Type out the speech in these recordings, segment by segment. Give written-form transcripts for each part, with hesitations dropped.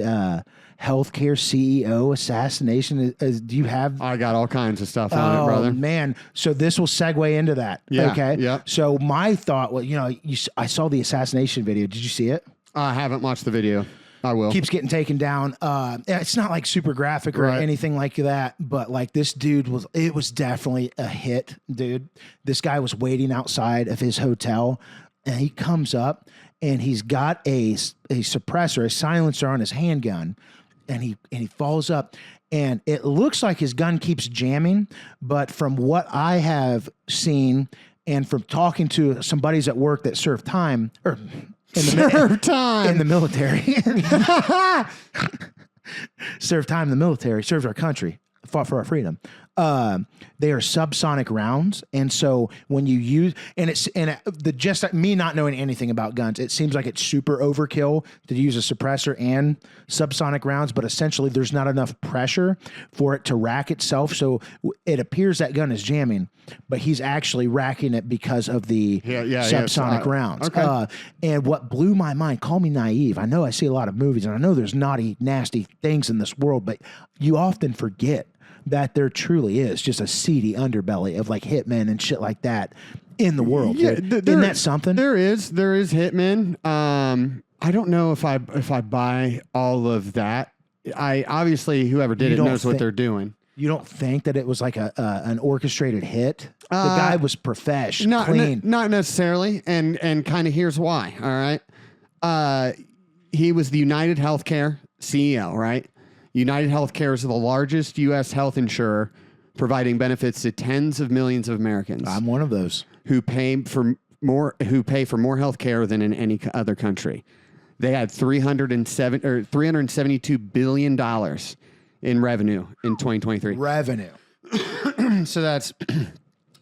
healthcare CEO assassination. Do you have? I got all kinds of stuff on it, brother. Oh man! So this will segue into that. Yeah. Okay. Yeah. So my thought was, I saw the assassination video. Did you see it? I haven't watched the video. I will. Keeps getting taken down. It's not like super graphic or anything like that, but like this dude it was definitely a hit, dude. This guy was waiting outside of his hotel, and he comes up and he's got a suppressor, a silencer on his handgun. And he falls up, and it looks like his gun keeps jamming. But from what I have seen, and from talking to some buddies at work that serve time, or in the military, serve time in the military, served our country, fought for our freedom. They are subsonic rounds, and so when you use just me not knowing anything about guns, it seems like it's super overkill to use a suppressor and subsonic rounds, but essentially there's not enough pressure for it to rack itself, so it appears that gun is jamming, but he's actually racking it because of the subsonic rounds. Okay. And what blew my mind, call me naive, I know I see a lot of movies, and I know there's naughty, nasty things in this world, but you often forget that there truly is just a seedy underbelly of like hitmen and shit like that in the world. Yeah, isn't that something? There is hitmen. I don't know if I buy all of that. I obviously whoever did it knows what they're doing. You don't think that it was like an orchestrated hit? The guy was professional, clean. Not necessarily, and kind of here's why. All right, he was the United Healthcare CEO, right? United Healthcare is the largest U.S. health insurer, providing benefits to tens of millions of Americans. I'm one of those who pay for more health care than in any other country. They had $372 billion in revenue in 2023. Revenue. So that's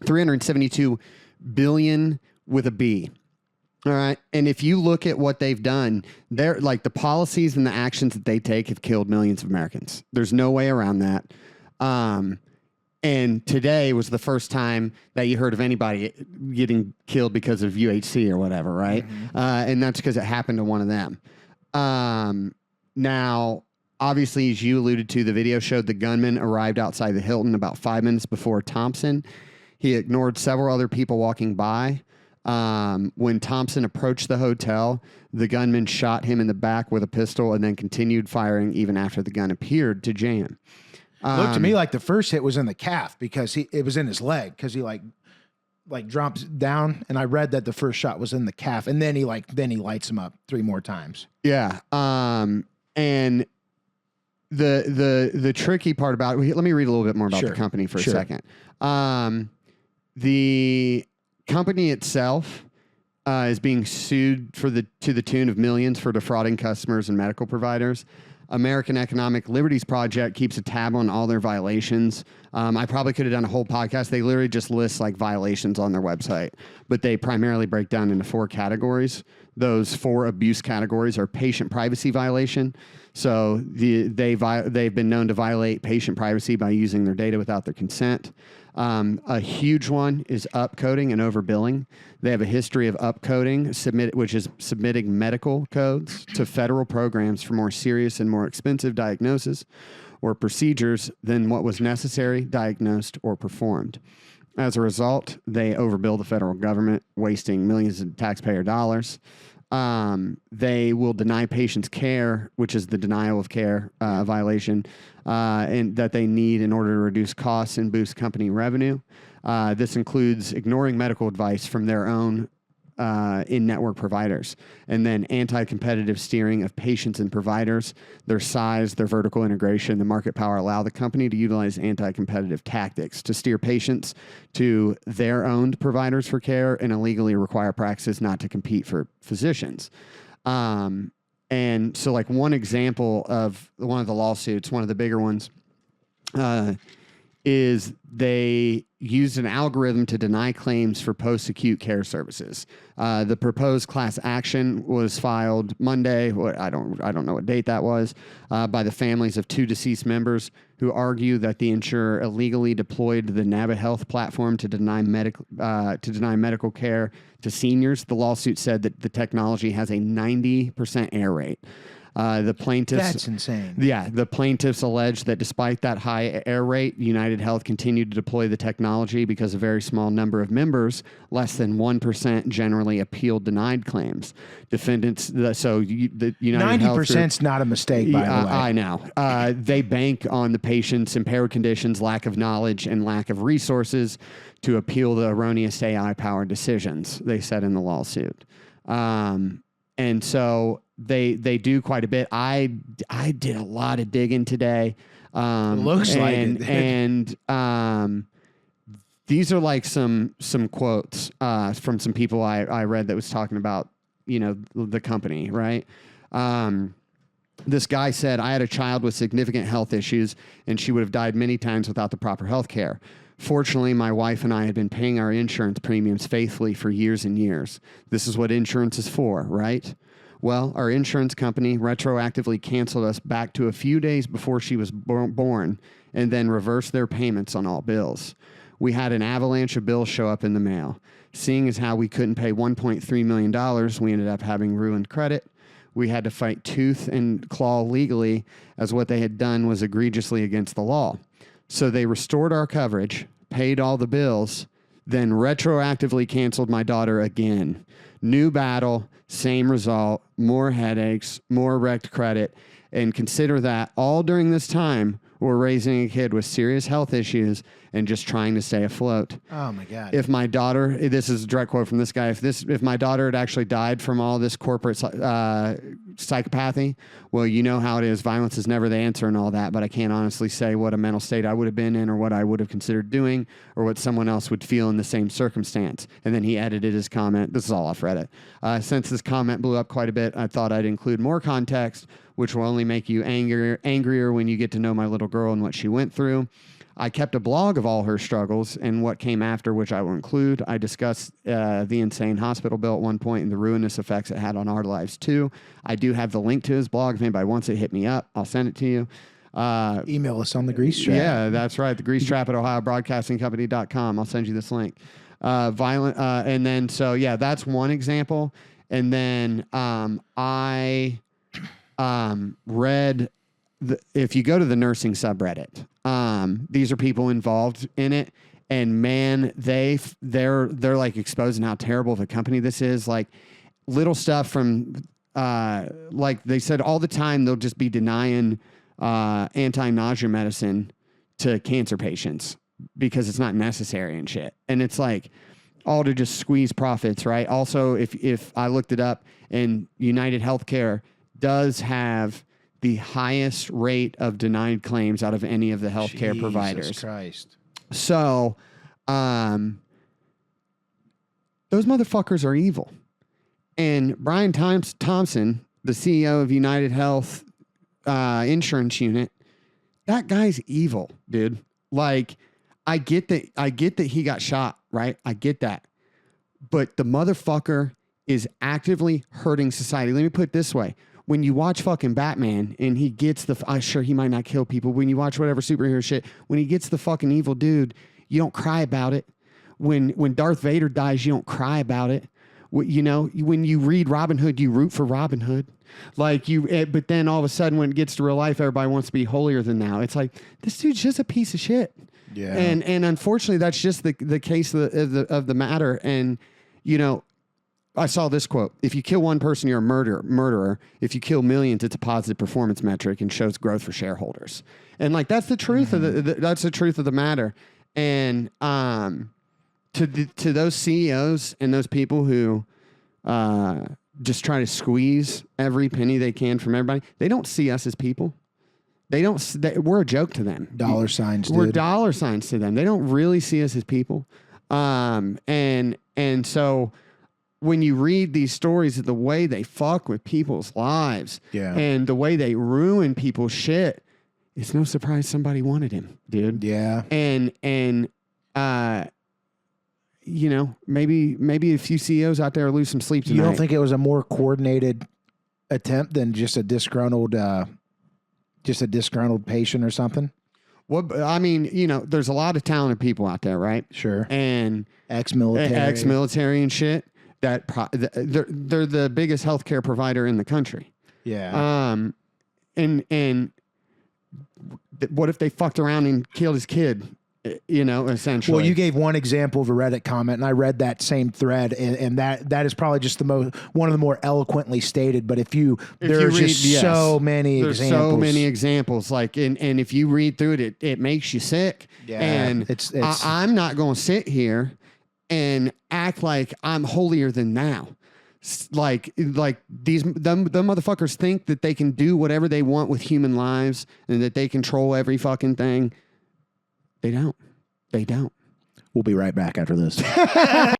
372 billion with a B. All right. And if you look at what they've done, they're like the policies and the actions that they take have killed millions of Americans. There's no way around that. And today was the first time that you heard of anybody getting killed because of UHC or whatever, right? Mm-hmm. And that's because it happened to one of them. Now, obviously, as you alluded to, the video showed the gunman arrived outside the Hilton about 5 minutes before Thompson. He ignored several other people walking by. When Thompson approached the hotel, the gunman shot him in the back with a pistol and then continued firing even after the gun appeared to jam. Looked to me like the first hit was in the calf because it was in his leg because he like drops down, and I read that the first shot was in the calf, and then he lights him up 3 more times. Yeah. And the tricky part about it, let me read a little bit more about the company for a second. The company itself is being sued to the tune of millions for defrauding customers and medical providers. American Economic Liberties Project keeps a tab on all their violations. I probably could have done a whole podcast. They literally just list like violations on their website, but they primarily break down into 4 categories. Those 4 abuse categories are patient privacy violation. So they've been known to violate patient privacy by using their data without their consent. A huge one is upcoding and overbilling. They have a history of upcoding, which is submitting medical codes to federal programs for more serious and more expensive diagnosis or procedures than what was necessary, diagnosed, or performed. As a result, they overbill the federal government, wasting millions of taxpayer dollars. They will deny patients care, which is the denial of care violation, and that they need in order to reduce costs and boost company revenue. This includes ignoring medical advice from their own in-network providers, and then anti-competitive steering of patients and providers. Their size, their vertical integration, the market power allow the company to utilize anti-competitive tactics to steer patients to their owned providers for care and illegally require practices not to compete for physicians. And so like one example of one of the lawsuits, one of the bigger ones, is they used an algorithm to deny claims for post-acute care services. The proposed class action was filed Monday. I don't know what date that was, by the families of 2 deceased members who argue that the insurer illegally deployed the NaviHealth platform to deny medical care to seniors. The lawsuit said that the technology has a 90% error rate. The plaintiffs. That's insane. Yeah, the plaintiffs allege that despite that high error rate, United Health continued to deploy the technology because a very small number of members, less than 1%, generally appealed denied claims. Defendants, the United 90% is not a mistake, by the way. I know. They bank on the patient's impaired conditions, lack of knowledge, and lack of resources to appeal the erroneous AI-powered decisions, they said in the lawsuit. And so they do quite a bit. I did a lot of digging today. Looks like it. And these are like some quotes from some people I read that was talking about, the company, right? This guy said, I had a child with significant health issues, and she would have died many times without the proper health care. Fortunately, my wife and I had been paying our insurance premiums faithfully for years and years. This is what insurance is for, right? Well, our insurance company retroactively canceled us back to a few days before she was born and then reversed their payments on all bills. We had an avalanche of bills show up in the mail. Seeing as how we couldn't pay $1.3 million, we ended up having ruined credit. We had to fight tooth and claw legally, as what they had done was egregiously against the law. So they restored our coverage, paid all the bills, then retroactively canceled my daughter again. New battle, same result, more headaches, more wrecked credit. And consider that all during this time, we're raising a kid with serious health issues and just trying to stay afloat. Oh my God. If my daughter, this is a direct quote from this guy, if my daughter had actually died from all this corporate psychopathy, well, you know how it is. Violence is never the answer and all that, but I can't honestly say what a mental state I would have been in or what I would have considered doing or what someone else would feel in the same circumstance. And then he edited his comment. This is all off Reddit. Since this comment blew up quite a bit, I thought I'd include more context, which will only make you angrier when you get to know my little girl and what she went through. I kept a blog of all her struggles and what came after, which I will include. I discussed the insane hospital bill at one point and the ruinous effects it had on our lives too. I do have the link to his blog. If anybody wants it, hit me up. I'll send it to you. Email us on the Grease Trap. Yeah, that's right. The Grease Trap at OhioBroadcastingCompany.com. I'll send you this link. And then, so yeah, that's one example. And then I read, if you go to the nursing subreddit, these are people involved in it, and man, they're like exposing how terrible of a company this is. Like little stuff from, like they said all the time, they'll just be denying anti-nausea medicine to cancer patients because it's not necessary and shit. And it's like all to just squeeze profits, right? Also, if I looked it up, and United Healthcare does have the highest rate of denied claims out of any of the healthcare providers. Jesus Christ. So, those motherfuckers are evil. And Brian Thompson, the CEO of United Health Insurance Unit, that guy's evil, dude. Like, I get that he got shot, right? I get that. But the motherfucker is actively hurting society. Let me put it this way. When you watch fucking Batman and he gets sure he might not kill people. When you watch whatever superhero shit, when he gets the fucking evil dude, you don't cry about it. When Darth Vader dies, you don't cry about it. You know, when you read Robin Hood, you root for Robin Hood. But then all of a sudden when it gets to real life, everybody wants to be holier than thou. It's like, this dude's just a piece of shit. Yeah. And unfortunately, that's just the case of the matter. And, you know, I saw this quote: if you kill one person, you're a murderer. If you kill millions, it's a positive performance metric and shows growth for shareholders. And like, that's the truth that's the truth of the matter. And to those CEOs and those people who just try to squeeze every penny they can from everybody, they don't see us as people. We're a joke to them. Dollar signs, We're dude. dollar signs to them. They don't really see us as people. And so when you read these stories of the way they fuck with people's lives, and the way they ruin people's shit, it's no surprise somebody wanted him, dude. Yeah. And you know, maybe a few CEOs out there lose some sleep tonight. You don't think it was a more coordinated attempt than just a disgruntled patient or something? Well, I mean, you know, there's a lot of talented people out there, right? Sure. And ex-military and shit. They're the biggest healthcare provider in the country. Yeah. and what if they fucked around and killed his kid? You know, essentially. Well, you gave one example of a Reddit comment, and I read that same thread, and that is probably just one of the more eloquently stated. But there's just so many examples. So many examples. Like, and if you read through it, it makes you sick. Yeah, and I'm not going to sit here and act like I'm holier than thou. Like them motherfuckers think that they can do whatever they want with human lives and that they control every fucking thing. They don't. They don't. We'll be right back after this.